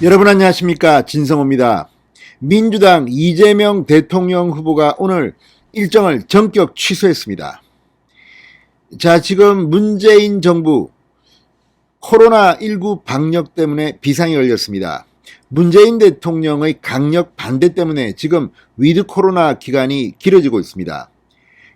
여러분 안녕하십니까, 진성호입니다. 민주당 이재명 대통령 후보가 오늘 일정을 전격 취소했습니다. 자, 지금 문재인 정부 코로나19 방역 때문에 비상이 걸렸습니다. 문재인 대통령의 강력 반대 때문에 지금 위드 코로나 기간이 길어지고 있습니다.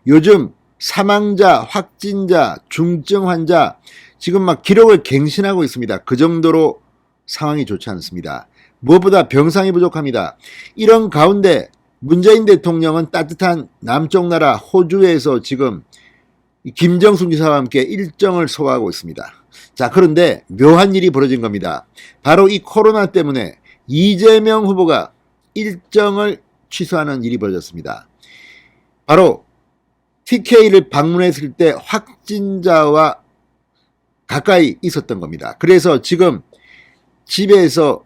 요즘 사망자, 확진자, 중증 환자 지금 막 기록을 갱신하고 있습니다. 그 정도로 상황이 좋지 않습니다. 무엇보다 병상이 부족합니다. 이런 가운데 문재인 대통령은 따뜻한 남쪽 나라 호주에서 지금 김정숙 기사와 함께 일정을 소화하고 있습니다. 자, 그런데 묘한 일이 벌어진 겁니다. 바로 이 코로나 때문에 이재명 후보가 일정을 취소하는 일이 벌어졌습니다. 바로 TK를 방문했을 때 확진자와 가까이 있었던 겁니다. 그래서 지금 집에서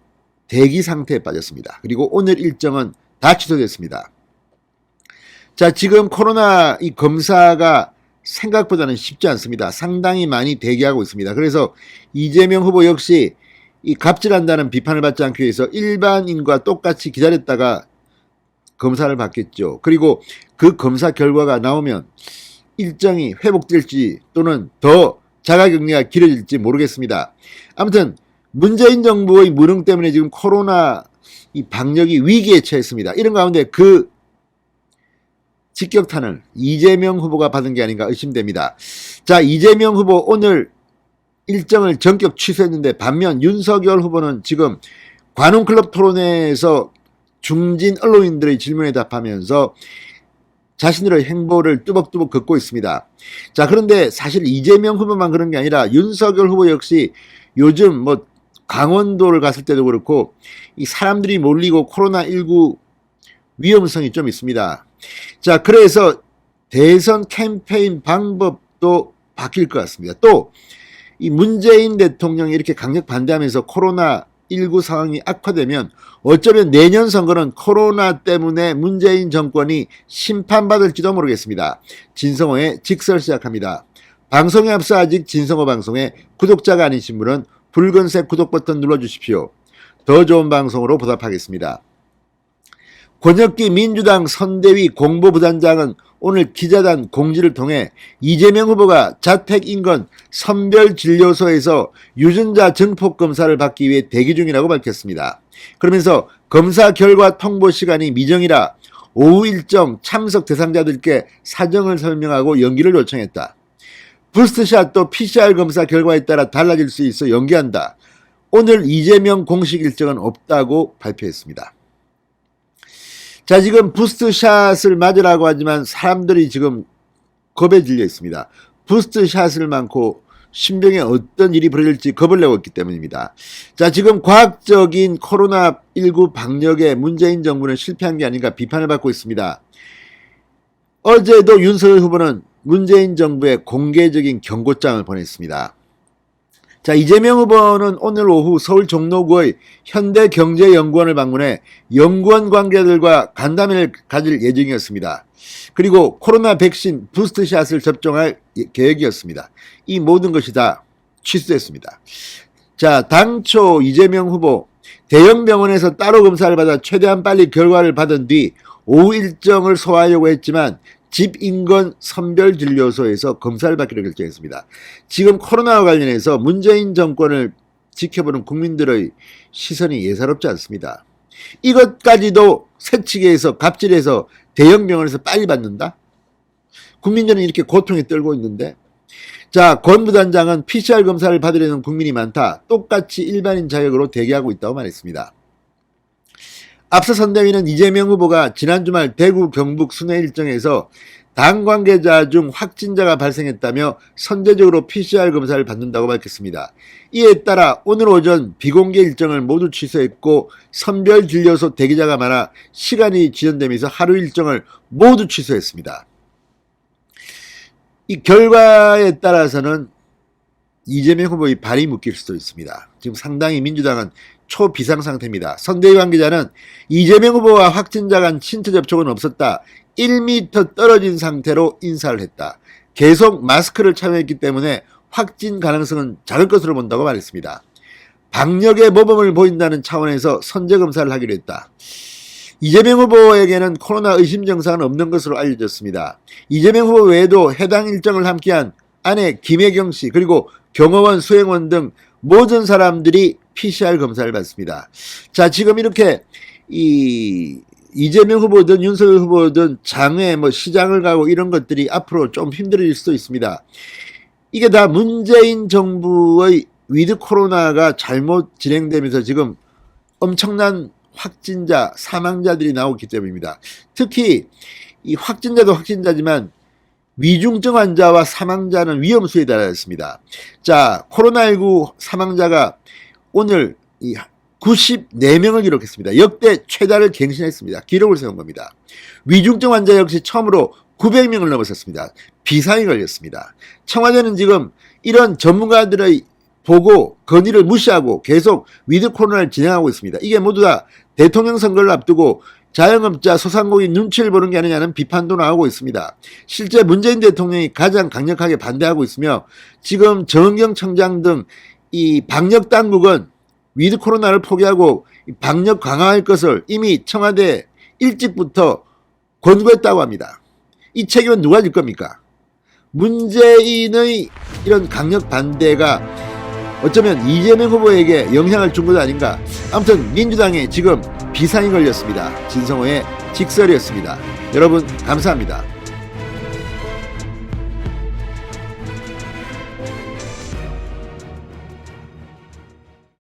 대기 상태에 빠졌습니다. 그리고 오늘 일정은 다 취소됐습니다. 자, 지금 코로나 이 검사가 생각보다는 쉽지 않습니다. 상당히 많이 대기하고 있습니다. 그래서 이재명 후보 역시 이 갑질한다는 비판을 받지 않기 위해서 일반인과 똑같이 기다렸다가 검사를 받겠죠. 그리고 그 검사 결과가 나오면 일정이 회복될지 또는 더 자가격리가 길어질지 모르겠습니다. 아무튼 문재인 정부의 무능 때문에 지금 코로나 이 방역이 위기에 처했습니다. 이런 가운데 그 직격탄을 이재명 후보가 받은 게 아닌가 의심됩니다. 자, 이재명 후보 오늘 일정을 전격 취소했는데 반면 윤석열 후보는 지금 관훈클럽 토론회에서 중진 언론인들의 질문에 답하면서 자신들의 행보를 뚜벅뚜벅 걷고 있습니다. 자, 그런데 사실 이재명 후보만 그런 게 아니라 윤석열 후보 역시 요즘 뭐 강원도를 갔을 때도 그렇고 이 사람들이 몰리고 코로나19 위험성이 좀 있습니다. 자, 그래서 대선 캠페인 방법도 바뀔 것 같습니다. 또 이 문재인 대통령이 이렇게 강력 반대하면서 코로나19 상황이 악화되면 어쩌면 내년 선거는 코로나 때문에 문재인 정권이 심판받을지도 모르겠습니다. 진성호의 직설 시작합니다. 방송에 앞서 아직 진성호 방송에 구독자가 아니신 분은 붉은색 구독 버튼 눌러주십시오. 더 좋은 방송으로 보답하겠습니다. 권혁기 민주당 선대위 공보부단장은 오늘 기자단 공지를 통해 이재명 후보가 자택인근 선별진료소에서 유전자 증폭 검사를 받기 위해 대기 중이라고 밝혔습니다. 그러면서 검사 결과 통보 시간이 미정이라 오후 일정 참석 대상자들께 사정을 설명하고 연기를 요청했다. 부스트샷도 PCR 검사 결과에 따라 달라질 수 있어 연기한다. 오늘 이재명 공식 일정은 없다고 발표했습니다. 자, 지금 부스트샷을 맞으라고 하지만 사람들이 지금 겁에 질려 있습니다. 부스트샷을 맞고 신병에 어떤 일이 벌어질지 겁을 내고 있기 때문입니다. 자, 지금 과학적인 코로나19 방역에 문재인 정부는 실패한 게 아닌가 비판을 받고 있습니다. 어제도 윤석열 후보는 문재인 정부에 공개적인 경고장을 보냈습니다. 자, 이재명 후보는 오늘 오후 서울 종로구의 현대경제연구원을 방문해 연구원 관계자들과 간담회를 가질 예정이었습니다. 그리고 코로나 백신 부스트샷을 접종할 계획이었습니다. 이 모든 것이 다 취소됐습니다. 자, 당초 이재명 후보 대형 병원에서 따로 검사를 받아 최대한 빨리 결과를 받은 뒤 오후 일정을 소화하려고 했지만 집 인근 선별진료소에서 검사를 받기로 결정했습니다. 지금 코로나와 관련해서 문재인 정권을 지켜보는 국민들의 시선이 예사롭지 않습니다. 이것까지도 새치기해서 갑질해서 대형 병원에서 빨리 받는다? 국민들은 이렇게 고통에 떨고 있는데. 자, 권 부단장은 PCR 검사를 받으려는 국민이 많다. 똑같이 일반인 자격으로 대기하고 있다고 말했습니다. 앞서 선대위는 이재명 후보가 지난 주말 대구 경북 순회 일정에서 당 관계자 중 확진자가 발생했다며 선제적으로 PCR 검사를 받는다고 밝혔습니다. 이에 따라 오늘 오전 비공개 일정을 모두 취소했고 선별진료소 대기자가 많아 시간이 지연되면서 하루 일정을 모두 취소했습니다. 이 결과에 따라서는 이재명 후보의 발이 묶일 수도 있습니다. 지금 상당히 민주당은 초비상 상태입니다. 선대위 관계자는 이재명 후보와 확진자 간 신체 접촉은 없었다. 1m 떨어진 상태로 인사를 했다. 계속 마스크를 착용했기 때문에 확진 가능성은 작을 것으로 본다고 말했습니다. 방역의 모범을 보인다는 차원에서 선제검사를 하기로 했다. 이재명 후보에게는 코로나 의심 증상은 없는 것으로 알려졌습니다. 이재명 후보 외에도 해당 일정을 함께한 아내 김혜경 씨 그리고 경호원, 수행원 등 모든 사람들이 PCR 검사를 받습니다. 자, 지금 이렇게 이재명 후보든 윤석열 후보든 장외 시장을 가고 이런 것들이 앞으로 좀 힘들어질 수도 있습니다. 이게 다 문재인 정부의 위드 코로나가 잘못 진행되면서 지금 엄청난 확진자, 사망자들이 나오기 때문입니다. 특히 이 확진자도 확진자지만 위중증 환자와 사망자는 위험수에 달하였습니다. 자, 코로나19 사망자가 오늘 94명을 기록했습니다. 역대 최다를 갱신했습니다. 기록을 세운 겁니다. 위중증 환자 역시 처음으로 900명을 넘어섰습니다. 비상이 걸렸습니다. 청와대는 지금 이런 전문가들의 보고 건의를 무시하고 계속 위드 코로나를 진행하고 있습니다. 이게 모두 다 대통령 선거를 앞두고 자영업자, 소상공인 눈치를 보는 게 아니냐는 비판도 나오고 있습니다. 실제 문재인 대통령이 가장 강력하게 반대하고 있으며 지금 정은경 청장 등 이 방역 당국은 위드 코로나를 포기하고 방역 강화할 것을 이미 청와대 일찍부터 권고했다고 합니다. 이 책임은 누가 질 겁니까? 문재인의 이런 강력 반대가 어쩌면 이재명 후보에게 영향을 준 것 아닌가. 아무튼 민주당에 지금 비상이 걸렸습니다. 진성호의 직설이었습니다. 여러분 감사합니다.